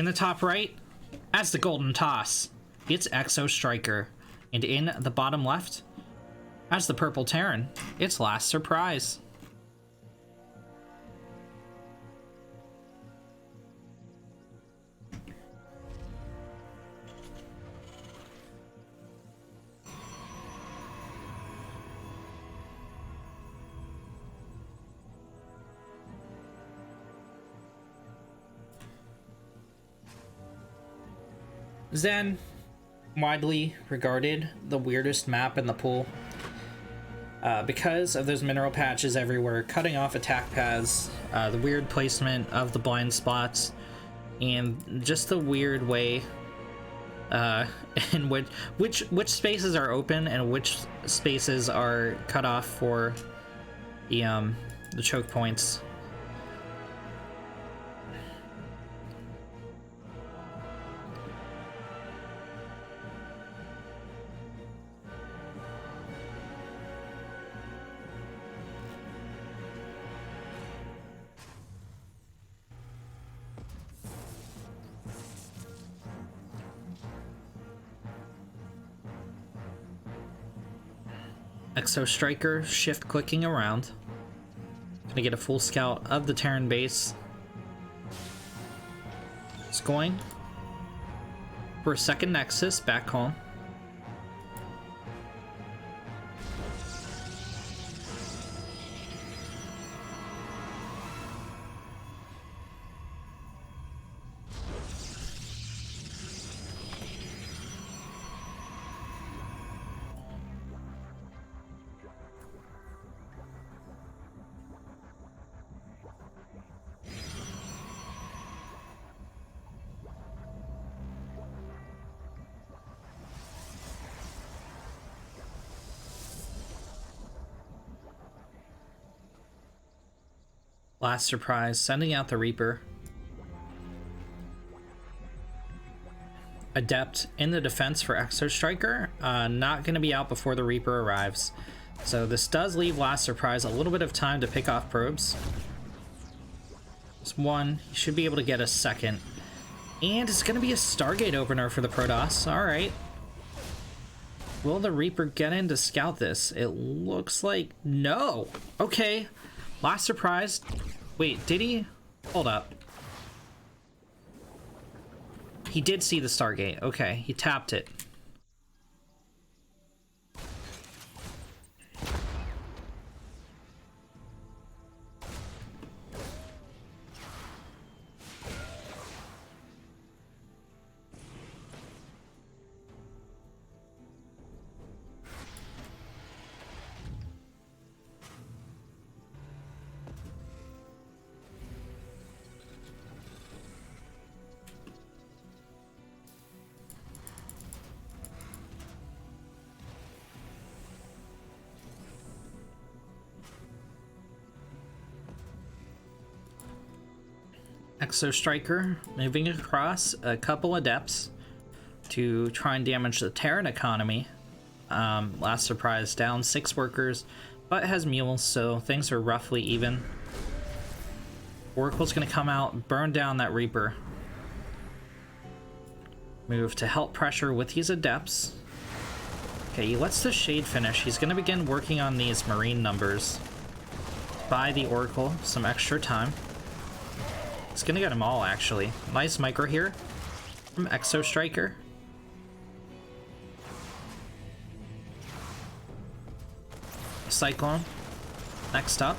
In the top right, as the golden toss, it's Exostriker. And in the bottom left, as the purple Terran, it's LastSurprise. Zen, widely regarded the weirdest map in the pool because of those mineral patches everywhere, cutting off attack paths, the weird placement of the blind spots, and just the weird way in which spaces are open and which spaces are cut off for the choke points. Exostriker shift clicking around. Gonna get a full scout of the Terran base. It's going for a second Nexus back home. LastSurprise sending out the Reaper. Adept in the defense for Exostriker, not going to be out before the Reaper arrives. So this does leave LastSurprise a little bit of time to pick off probes. Just one, he should be able to get a second. And it's going to be a Stargate opener for the Protoss. Alright. Will the Reaper get in to scout this? It looks like no. Okay. LastSurprise. Wait, did he? Hold up. He did see the Stargate. Okay, he tapped it. Exostriker moving across a couple adepts to try and damage the Terran economy. LastSurprise down 6 workers, but has mules, so things are roughly even. Oracle's gonna come out, burn down that Reaper. Move to help pressure with these adepts. Okay, he lets the Shade finish. He's gonna begin working on these Marine numbers. Buy the Oracle some extra time. It's gonna get them all, actually. Nice micro here from Exostriker. Cyclone next up.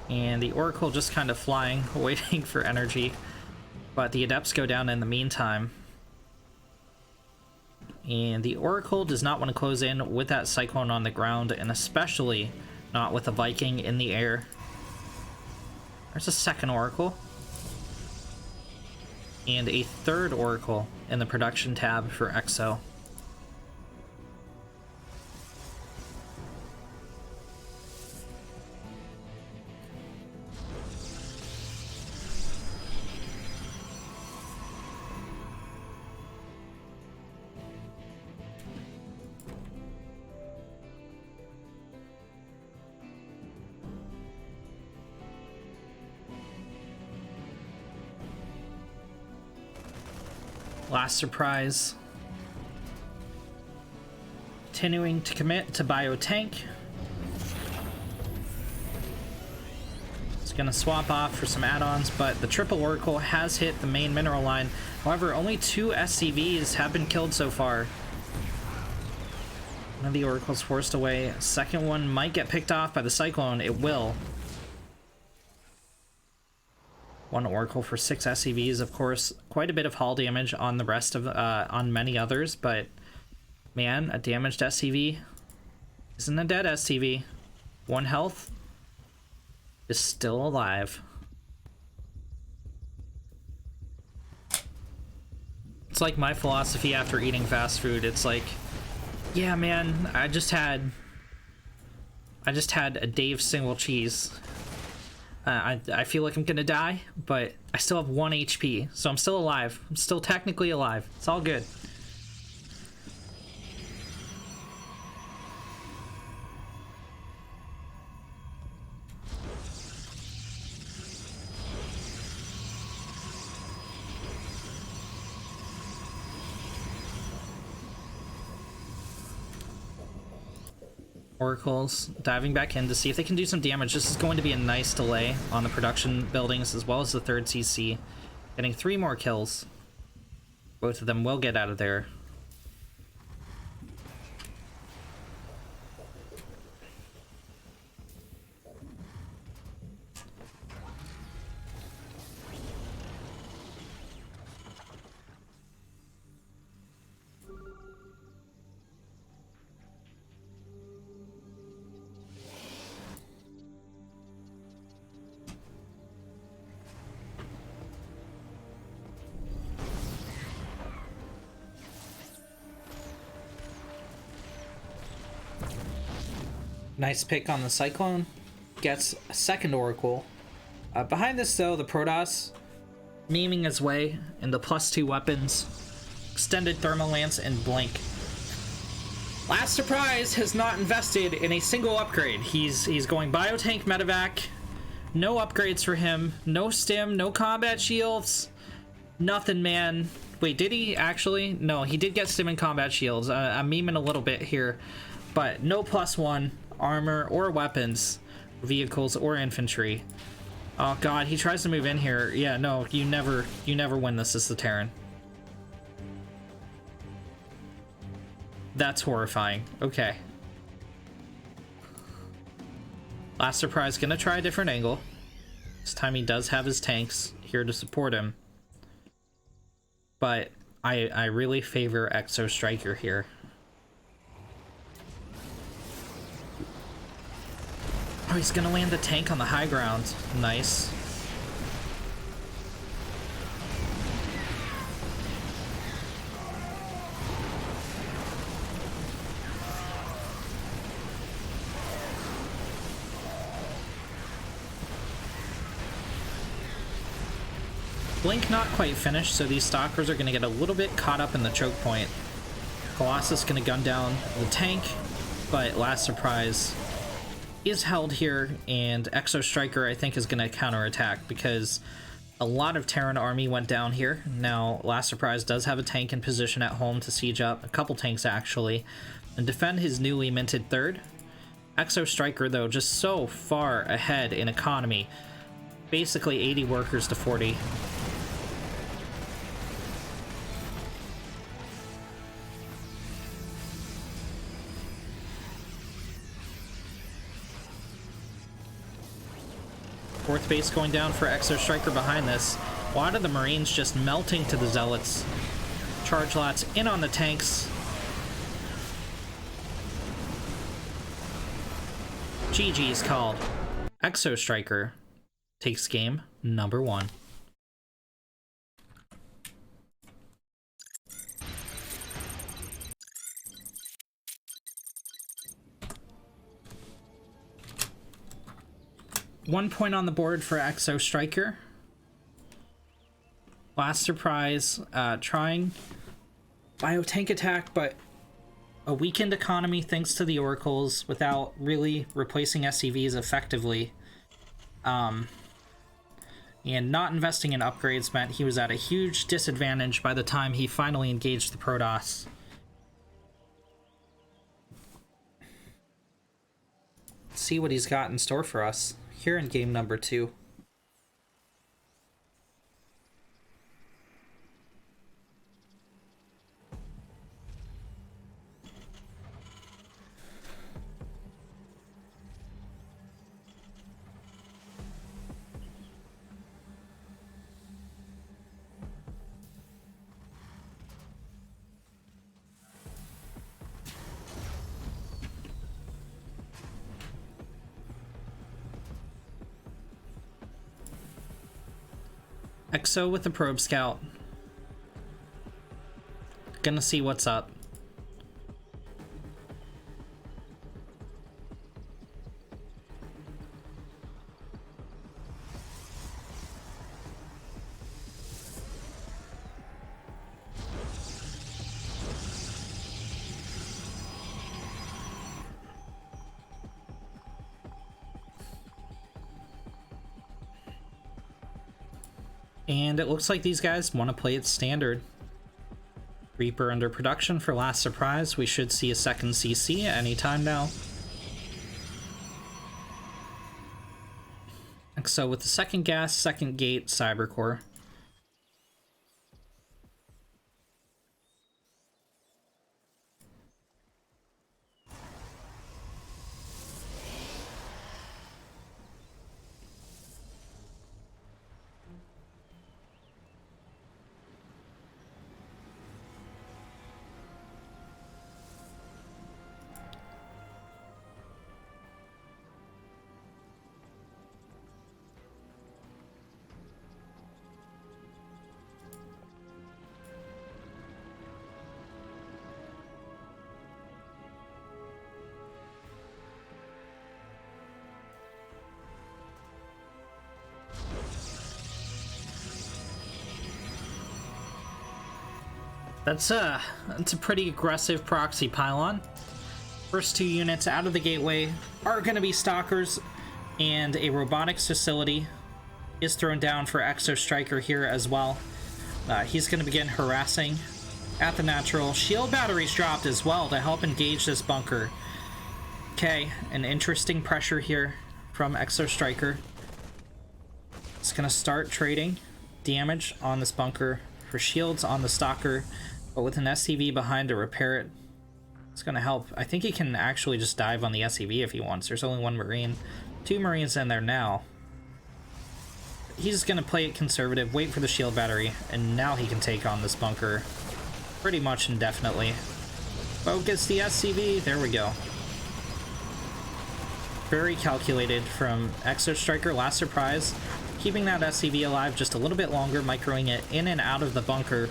And the Oracle just kind of flying, waiting for energy. But the Adepts go down in the meantime. And the Oracle does not want to close in with that Cyclone on the ground, and especially not with a Viking in the air. There's a second Oracle. And a third Oracle in the production tab for Exo. Last Surprise. Continuing to commit to Biotank. It's gonna swap off for some add-ons, but the triple Oracle has hit the main mineral line. However, only 2 SCVs have been killed so far. One of the Oracle's forced away. Second one might get picked off by the Cyclone. It will. 1 Oracle for 6 SCVs, of course. Quite a bit of hull damage on the rest of, on many others, but man, a damaged SCV isn't a dead SCV. 1 health is still alive. It's like my philosophy after eating fast food. It's like, yeah, man, I just had a Dave's single cheese. I feel like I'm gonna die, but I still have 1 HP, so I'm still alive. I'm still technically alive. It's all good. Oracles diving back in to see if they can do some damage. This is going to be a nice delay on the production buildings as well as the 3rd CC. Getting 3 more kills. Both of them will get out of there. Nice pick on the Cyclone. Gets a 2nd Oracle. Behind this, though, the Protoss memeing his way into +2 weapons. Extended Thermal Lance and Blink. Last Surprise has not invested in a single upgrade. He's going Biotank Medevac. No upgrades for him. No stim, no combat shields. Nothing, man. Wait, did he actually? No, he did get stim and combat shields. I'm memeing a little bit here. But no +1 armor or weapons, vehicles or infantry. Oh god, he tries to move in here. Yeah, no, you never win this as the Terran. That's horrifying. Okay. Last Surprise gonna try a different angle. This time he does have his tanks here to support him. But I really favor Exostriker here. Oh, he's gonna land the tank on the high ground. Nice. Blink not quite finished, so these Stalkers are gonna get a little bit caught up in the choke point. Colossus gonna gun down the tank, but Last Surprise is held here, and Exostriker I think is going to counterattack because a lot of Terran army went down here. Now Last Surprise does have a tank in position at home to siege up, a couple tanks actually, and defend his newly minted 3rd. Exostriker though just so far ahead in economy, basically 80 workers to 40. Fourth base going down for Exostriker behind this. A lot of the Marines just melting to the Zealots. Charge lots in on the tanks. GG is called. Exostriker takes game number 1. One point on the board for Exostriker. Last Surprise trying Biotank attack, but a weakened economy thanks to the Oracles without really replacing SCVs effectively. and not investing in upgrades meant he was at a huge disadvantage by the time he finally engaged the Protoss. Let's see what he's got in store for us here in game number 2. Exo with the probe scout. Gonna see what's up. And it looks like these guys want to play it standard. Reaper under production for LastSurprise. We should see a second CC anytime now. So with the second gas, second gate, Cybercore. That's a pretty aggressive proxy pylon. First 2 units out of the gateway are going to be stalkers, and a robotics facility is thrown down for Exostriker here as well. He's going to begin harassing at the natural. Shield batteries dropped as well to help engage this bunker. Okay, an interesting pressure here from Exostriker. It's going to start trading damage on this bunker for shields on the stalker, but with an SCV behind to repair it, it's going to help. I think he can actually just dive on the SCV if he wants. There's only 1 Marine. 2 Marines in there now. He's going to play it conservative, wait for the shield battery, and now he can take on this bunker pretty much indefinitely. Focus the SCV. There we go. Very calculated from Exostriker. LastSurprise, keeping that SCV alive just a little bit longer, microing it in and out of the bunker.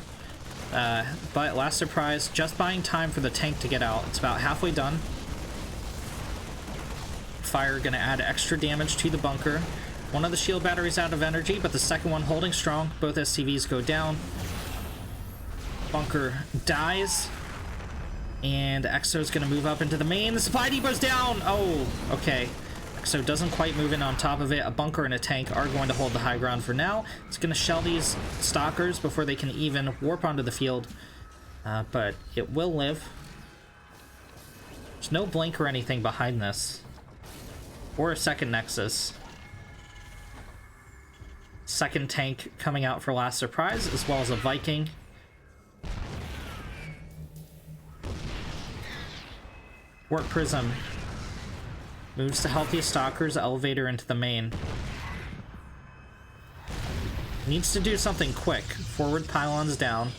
But LastSurprise, just buying time for the tank to get out. It's about halfway done. Fire gonna add extra damage to the bunker. One of the shield batteries out of energy, but the second one holding strong. Both SCVs go down. Bunker dies. And Exo's gonna move up into the main. The supply depot's down! Oh, okay. So doesn't quite move in on top of it. A bunker and a tank are going to hold the high ground for now. It's going to shell these stalkers before they can even warp onto the field. But it will live. There's no blink or anything behind this. Or a second Nexus. Second tank coming out for LastSurprise, as well as a Viking. Warp Prism moves to help these stalkers, elevator into the main. Needs to do something quick. Forward pylons down.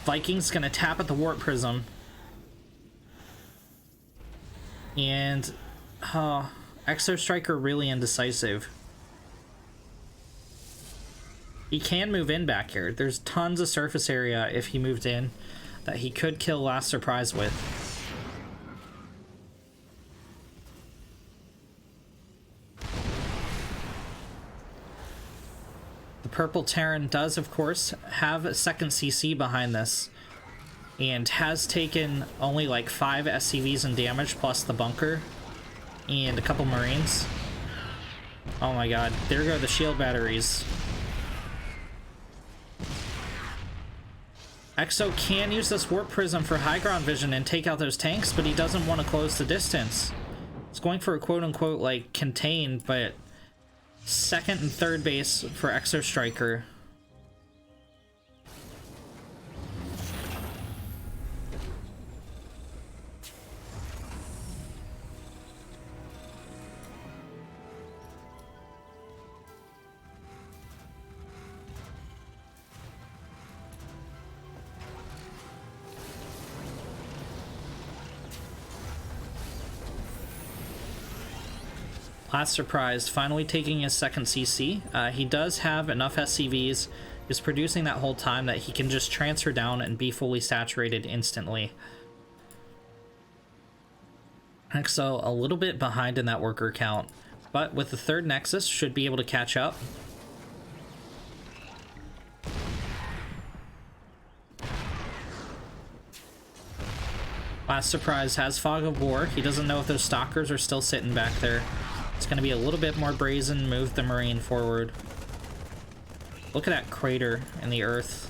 Viking's gonna tap at the warp prism. And Exostriker really indecisive. He can move in back here. There's tons of surface area if he moved in that he could kill LastSurprise with. The Purple Terran does, of course, have a second CC behind this, and has taken only like 5 SCVs in damage plus the bunker. and a couple Marines. Oh my god, there go the shield batteries. Exo can use this warp prism for high ground vision and take out those tanks, but he doesn't want to close the distance. It's going for a quote-unquote, like, contain, but second and third base for Exostriker. LastSurprise finally taking his second CC. He does have enough SCVs, is producing that whole time, that he can just transfer down and be fully saturated instantly. So a little bit behind in that worker count, but with the third Nexus should be able to catch up. LastSurprise has Fog of War. He doesn't know if those Stalkers are still sitting back there. It's going to be a little bit more brazen, move the Marine forward. Look at that crater in the earth.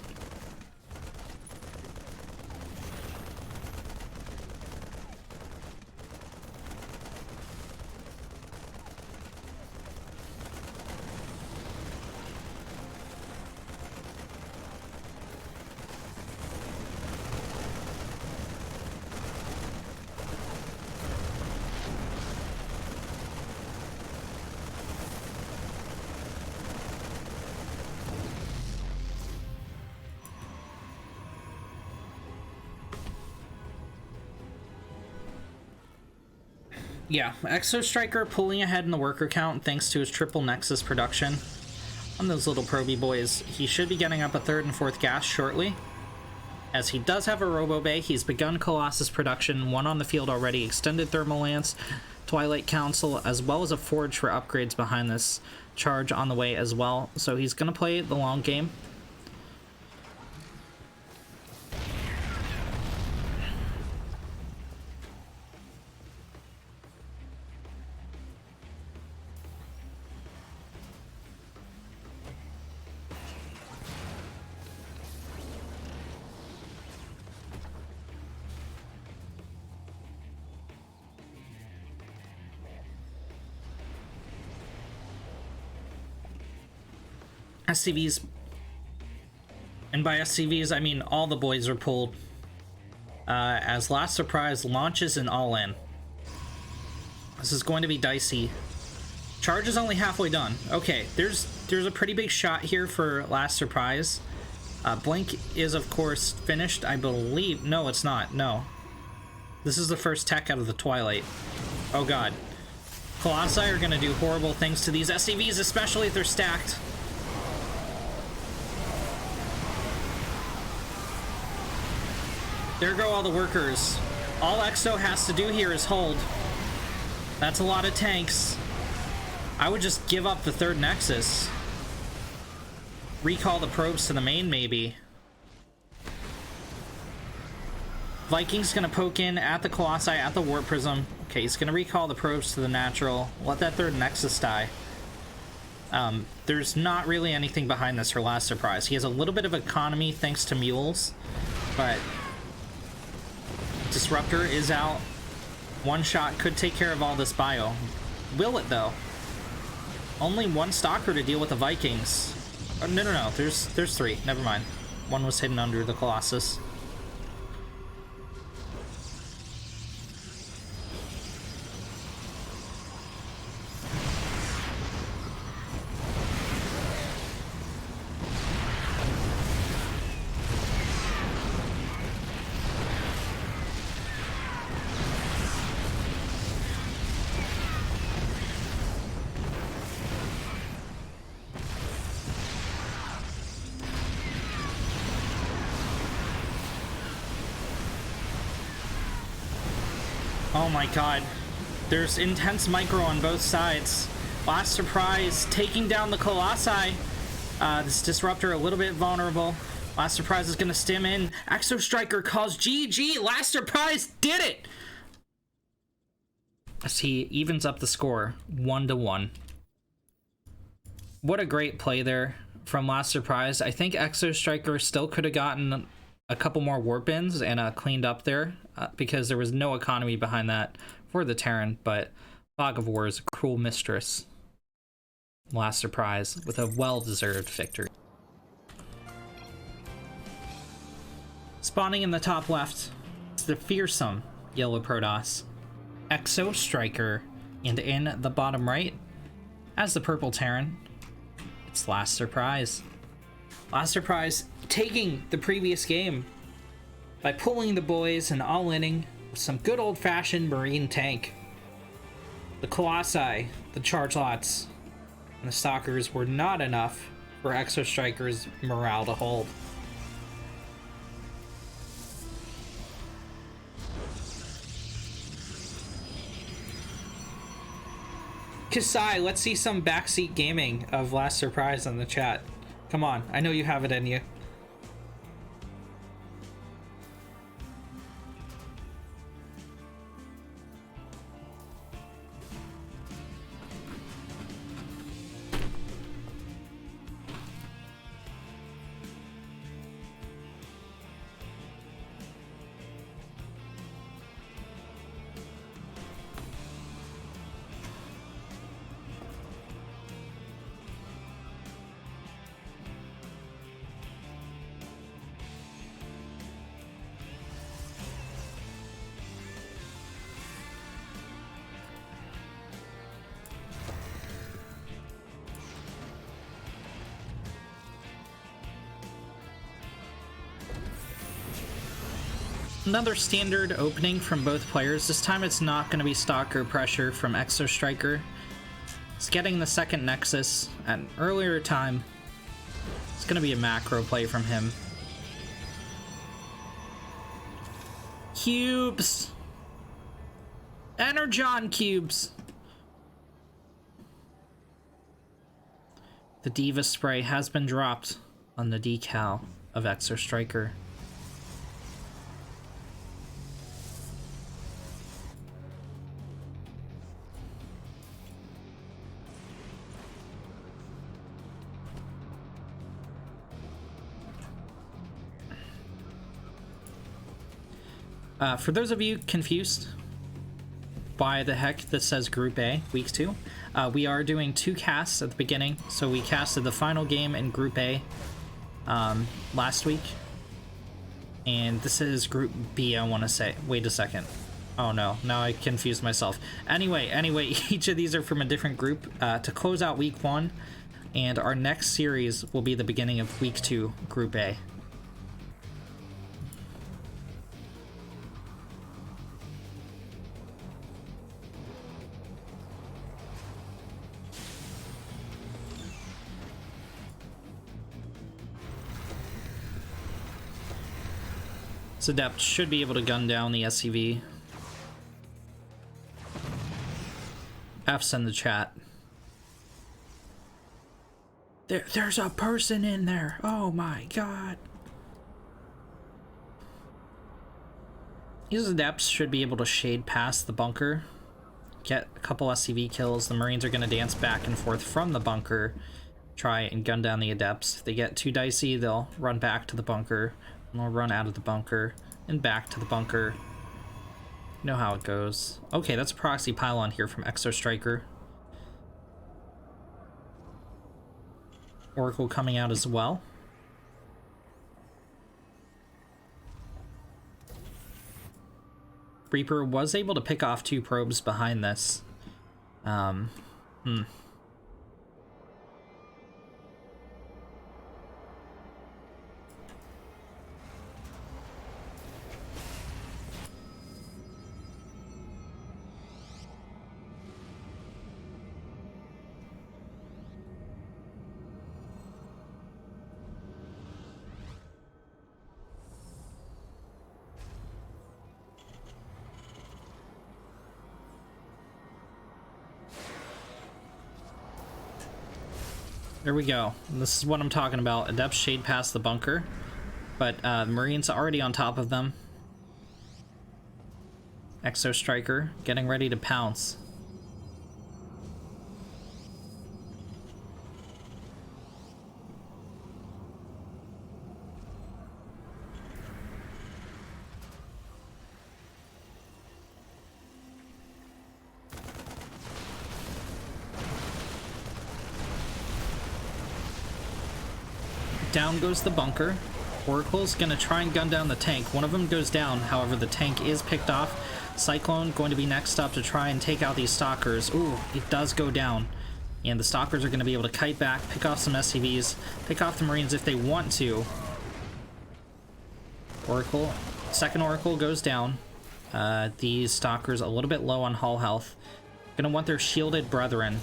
Yeah, Exostriker pulling ahead in the worker count thanks to his triple Nexus production on those little proby boys. He should be getting up a third and fourth gas shortly, as he does have a Robo Bay. He's begun Colossus production, one on the field already, extended Thermal Lance, Twilight Council, as well as a Forge for upgrades behind this charge on the way as well. So he's going to play the long game. SCVs, and by SCVs I mean all the boys are pulled, as LastSurprise launches an all-in. This is going to be dicey. Charge is only halfway done. Okay, there's a pretty big shot here for LastSurprise. Blink is of course finished, I believe. No, it's not. No, this is the first tech out of the Twilight. Oh god, Colossi are gonna do horrible things to these SCVs, especially if they're stacked. There go all the workers. All Exo has to do here is hold. That's a lot of tanks. I would just give up the third Nexus. Recall the probes to the main, maybe. Viking's gonna poke in at the Colossi, at the Warp Prism. Okay, he's gonna recall the probes to the natural. Let that third Nexus die. There's not really anything behind this for LastSurprise. He has a little bit of economy thanks to mules, but Disruptor is out. One shot could take care of all this bio. Will it, though? Only one Stalker to deal with the Vikings. Oh, no. There's three. Never mind. One was hidden under the Colossus. Oh my god, there's intense micro on both sides. LastSurprise taking down the Colossi. This Disruptor a little bit vulnerable. LastSurprise is gonna stim in. Exostriker calls GG. LastSurprise did it! as he evens up the score 1-1. What a great play there from LastSurprise. I think Exostriker still could have gotten a couple more warp ins and cleaned up there because there was no economy behind that for the Terran, but Fog of War is a cruel mistress. LastSurprise with a well-deserved victory. Spawning in the top left is the fearsome yellow Protoss, Exostriker, and in the bottom right, as the purple Terran, it's LastSurprise. LastSurprise taking the previous game by pulling the boys and all-inning with some good old-fashioned Marine tank. The Colossi, the Charge Lots, and the Stalkers were not enough for Exostriker's morale to hold. Kasai, let's see some backseat gaming of LastSurprise in the chat. Come on, I know you have it in you. Another standard opening from both players. This time it's not going to be Stalker pressure from Exostriker. It's getting the second Nexus at an earlier time. It's going to be a macro play from him. Cubes! Energon cubes! The Diva spray has been dropped on the decal of Exostriker. For those of you confused why the heck this says Group A, Week 2, we are doing 2 casts at the beginning. So we casted the final game in Group A last week. And this is Group B, I want to say. Wait a second. Oh no, now I confused myself. Anyway, each of these are from a different group to close out Week 1. And our next series will be the beginning of Week 2, Group A. This Adept should be able to gun down the SCV. F's in the chat. There's a person in there. Oh my god. These Adepts should be able to shade past the bunker. Get a couple SCV kills. The Marines are going to dance back and forth from the bunker. Try and gun down the Adepts. If they get too dicey, they'll run back to the bunker. And they'll run out of the bunker and back to the bunker. You know how it goes. Okay, that's a proxy pylon here from Exostriker. Oracle coming out as well. Reaper was able to pick off 2 probes behind this. There we go. This is what I'm talking about. Adepts shade past the bunker, but Marines are already on top of them. Exostriker getting ready to pounce. Down goes the bunker. Oracle's gonna try and gun down the tank. One of them goes down, however the tank is picked off. Cyclone going to be next up to try and take out these stalkers. Ooh, it does go down. And the stalkers are gonna be able to kite back, pick off some SCVs, pick off the Marines if they want to. Oracle, second Oracle goes down. These stalkers a little bit low on hull health. Gonna want their shielded brethren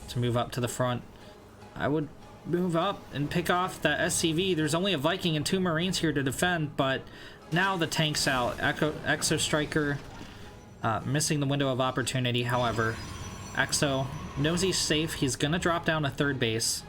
to move up to the front. I would move up and pick off that SCV. There's only a Viking and 2 Marines here to defend, but now the tank's out. Exostriker missing the window of opportunity. However, Exo knows he's safe. He's gonna drop down to third base.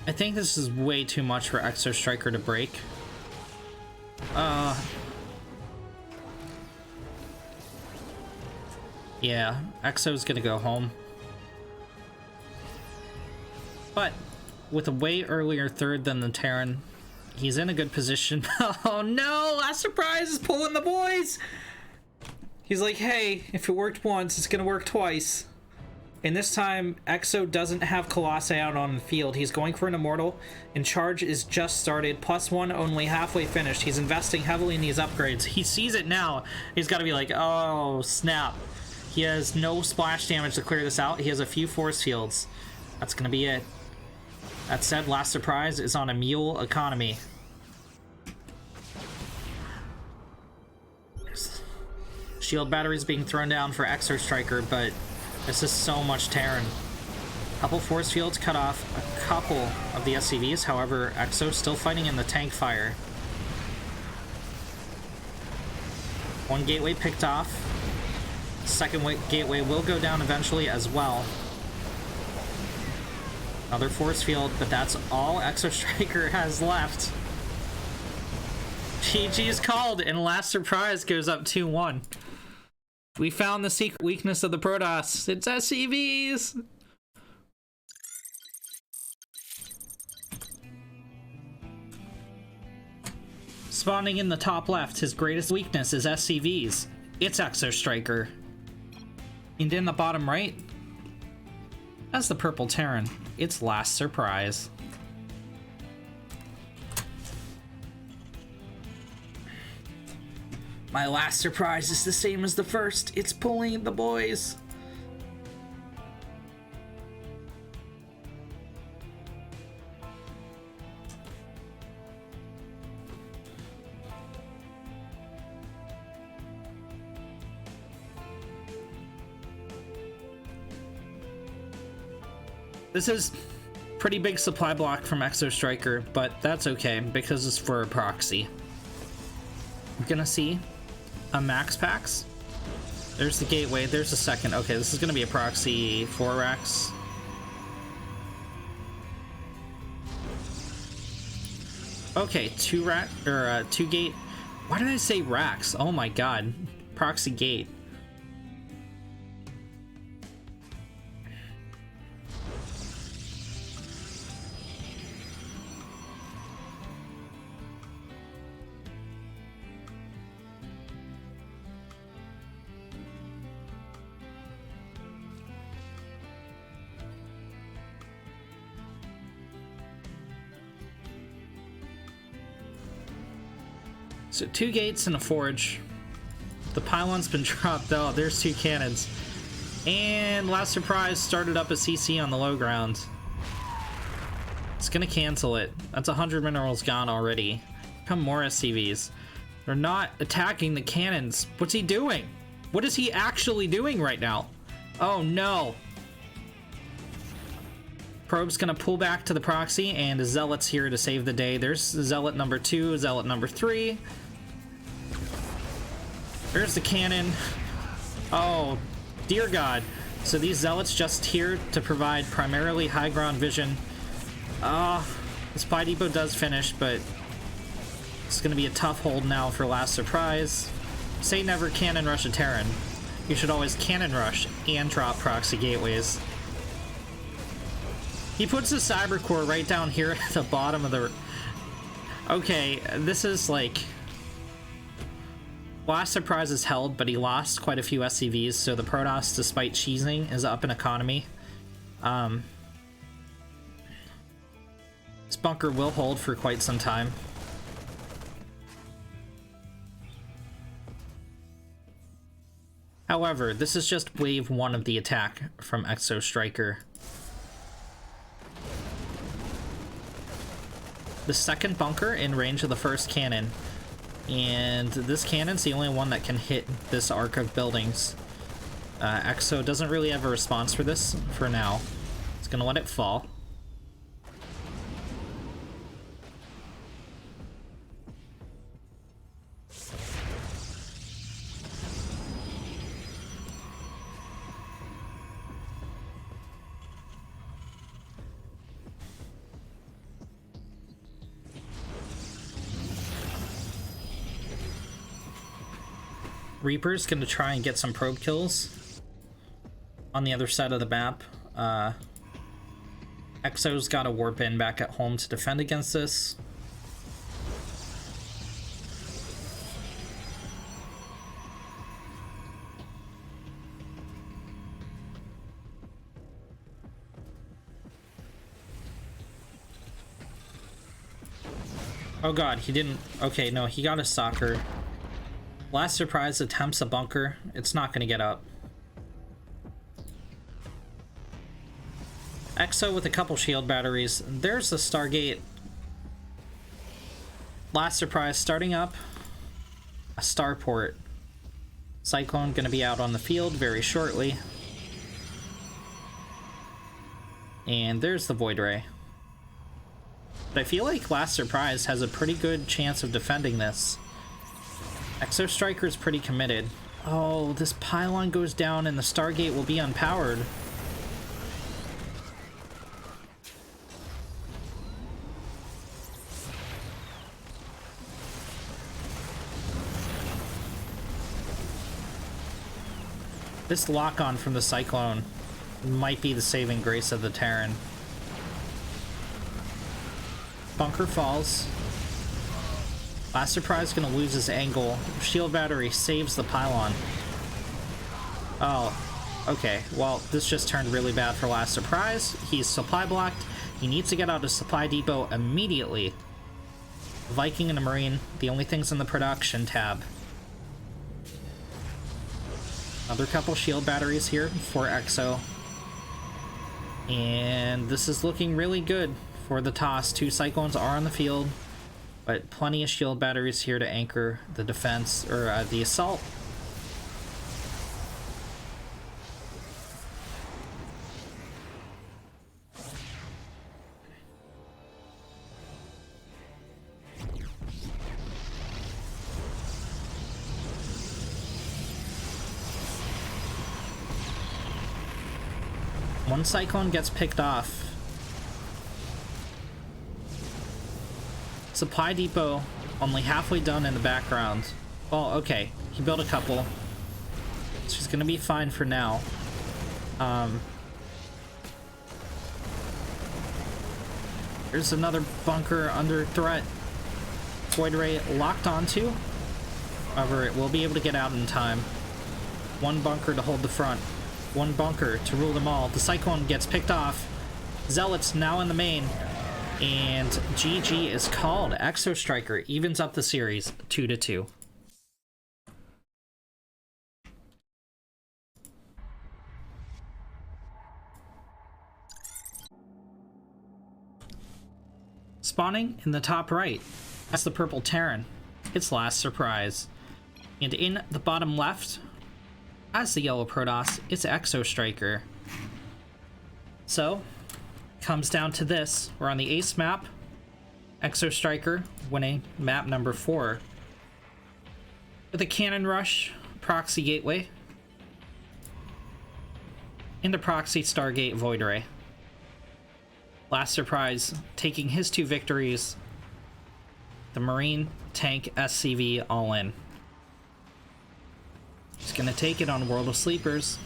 I think this is way too much for Exostriker to break. Yeah, Exo's gonna go home. But with a way earlier third than the Terran, he's in a good position. Oh no, LastSurprise is pulling the boys! He's like, hey, if it worked once, it's gonna work twice. And this time, Exo doesn't have Colossi out on the field. He's going for an Immortal, and Charge is just started. +1, only halfway finished. He's investing heavily in these upgrades. He sees it now. He's got to be like, oh, snap. He has no splash damage to clear this out. He has a few force fields. That's going to be it. That said, LastSurprise is on a mule economy. Shield batteries being thrown down for Exostriker, but this is so much Terran. Couple force fields cut off a couple of the SCVs, however, Exo's still fighting in the tank fire. One gateway picked off. Second gateway will go down eventually as well. Another force field, but that's all Exostriker has left. GG is called, and LastSurprise goes up 2-1. We found the secret weakness of the Protoss. It's SCVs! Spawning in the top left, his greatest weakness is SCVs. It's Exostriker. And in the bottom right, as the purple Terran, it's LastSurprise. My LastSurprise is the same as the first. It's pulling the boys. This is pretty big supply block from Exostriker, but that's okay because it's for a proxy. We're gonna see a max packs. There's the gateway, there's the second. Okay, this is gonna be a proxy 4 racks. Okay, 2 rack or 2 gate. Why did I say racks? Oh my god. Proxy gate. So 2 gates and a forge. The pylon's been dropped. Oh, there's 2 cannons. And LastSurprise started up a CC on the low ground. It's gonna cancel it. That's 100 minerals gone already. Come more SCVs. They're not attacking the cannons. What's he doing? What is he actually doing right now? Oh no. Probe's gonna pull back to the proxy, and a Zealot's here to save the day. There's Zealot number 2, Zealot number 3. There's the cannon. Oh, dear God. So these Zealots just here to provide primarily high ground vision. The Spy Depot does finish, but it's gonna be a tough hold now for Last Surprise. Say never cannon rush a Terran. You should always cannon rush and drop proxy gateways. He puts the Cyber Core right down here at the bottom of the... Okay, this is like... Last Surprise is held, but he lost quite a few SCVs, so the Protoss, despite cheesing, is up in economy. This bunker will hold for quite some time. However, this is just wave 1 of the attack from Exostriker. The second bunker in range of the first cannon, and this cannon's the only one that can hit this arc of buildings. Exo doesn't really have a response for this for now. It's gonna let it fall. Reaper's gonna try and get some probe kills on the other side of the map. Exo's got to warp in back at home to defend against this. Oh god, he didn't... Okay, no, he got a soccer. Last Surprise attempts a bunker. It's not going to get up. Exo with a couple shield batteries. There's the Stargate. Last Surprise starting up a starport. Cyclone going to be out on the field very shortly. And there's the Void Ray. But I feel like Last Surprise has a pretty good chance of defending this. Exostriker is pretty committed. Oh, this pylon goes down and the Stargate will be unpowered. This lock-on from the Cyclone might be the saving grace of the Terran. Bunker falls. Last Surprise gonna lose his angle. Shield battery saves the pylon. Oh, okay. Well, this just turned really bad for Last Surprise. He's supply blocked. He needs to get out of Supply Depot immediately. Viking and a Marine, the only things in the production tab. Another couple shield batteries here for Exo. And this is looking really good for the toss. 2 Cyclones are on the field. But plenty of shield batteries here to anchor the defense, or the assault. One Cyclone gets picked off. Supply Depot only halfway done in the background. Well, okay, he built a couple. She's gonna be fine for now. There's another bunker under threat. Void Ray locked onto. However, it will be able to get out in time. One bunker to hold the front. One bunker to rule them all. The Cyclone gets picked off. Zealots now in the main. And GG is called. Exostriker evens up the series 2-2. Spawning in the top right, that's the purple Terran. It's LastSurprise. And in the bottom left, as the yellow Protoss, it's Exostriker. So, comes down to this. We're on the ace map. Exostriker winning map number 4. With a cannon rush, proxy gateway, and the proxy Stargate Void Ray. LastSurprise taking his 2 victories. The Marine tank SCV all in. He's gonna take it on World of Sleepers.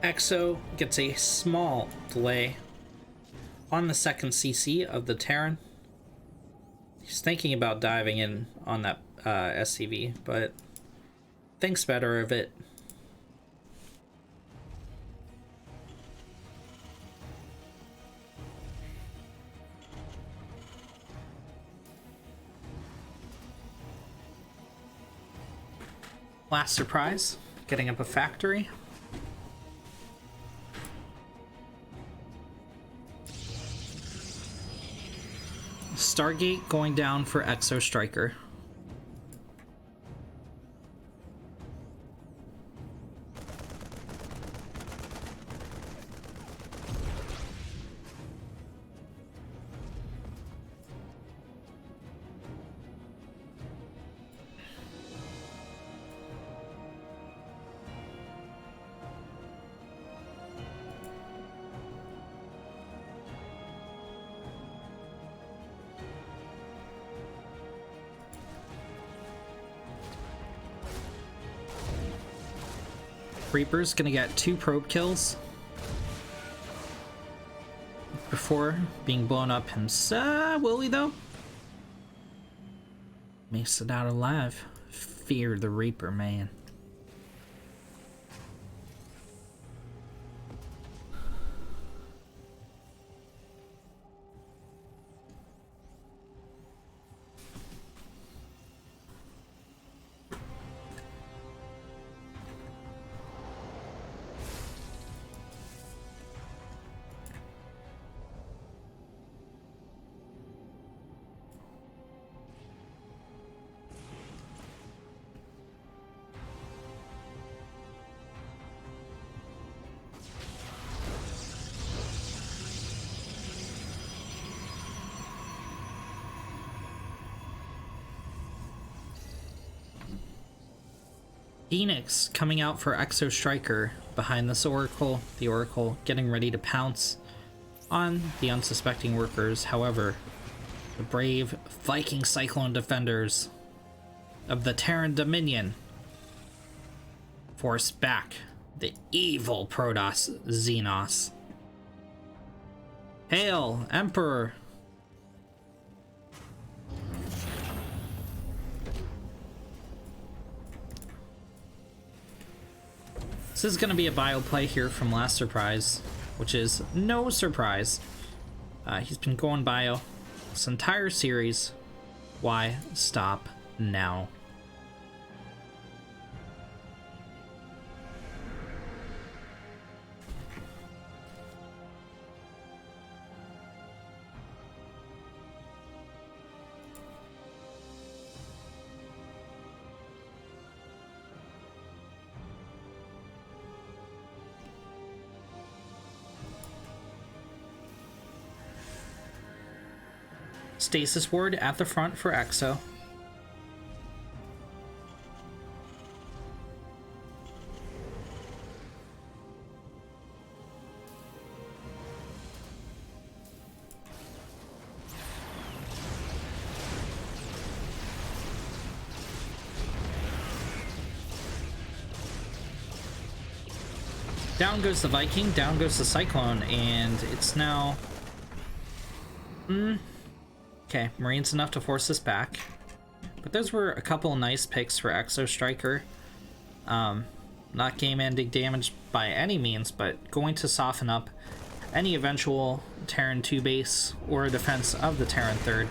Exo gets a small delay on the second CC of the Terran. He's thinking about diving in on that SCV, but thinks better of it. LastSurprise getting up a factory. Stargate going down for Exostriker. Reaper's gonna get 2 probe kills before being blown up himself. Will he though? Makes it out alive. Fear the Reaper, man. Phoenix coming out for Exostriker behind this Oracle. The Oracle getting ready to pounce on the unsuspecting workers. However, the brave Viking Cyclone defenders of the Terran Dominion force back the evil Protoss Xenos. Hail, Emperor! This is going to be a bio play here from LastSurprise, which is no surprise. He's been going bio this entire series. Why stop now? Stasis ward at the front for Exo. Down goes the Viking, down goes the Cyclone, and it's now... Okay, Marine's enough to force this back. But those were a couple nice picks for Exostriker. Not game-ending damage by any means, but going to soften up any eventual Terran 2 base or defense of the Terran 3rd.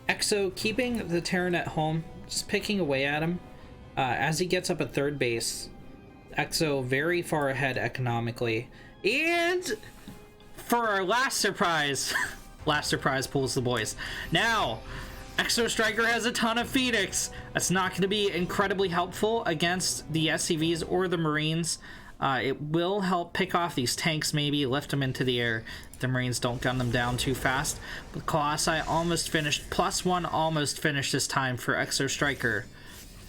Exo keeping the Terran at home, just picking away at him. As he gets up at third base, Exo very far ahead economically. And for our last surprise, LastSurprise pulls the boys. Now, Exostriker has a ton of Phoenix. That's not going to be incredibly helpful against the SCVs or the Marines. It will help pick off these tanks, maybe lift them into the air. The Marines don't gun them down too fast. But Colossi almost finished, +1 almost finished this time for Exostriker.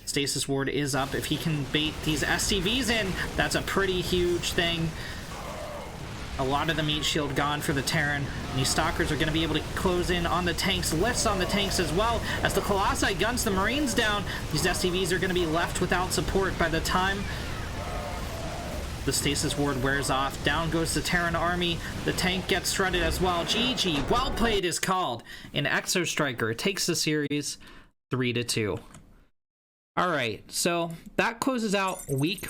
Stasis ward is up. If he can bait these SCVs in, that's a pretty huge thing. A lot of the meat shield gone for the Terran. And these Stalkers are going to be able to close in on the tanks, lifts on the tanks as well. As the Colossi guns the Marines down, these SCVs are going to be left without support by the time the Stasis ward wears off. Down goes the Terran army. The tank gets shredded as well. GG. Well played is called. And Exostriker takes the series 3-2. Alright, so that closes out week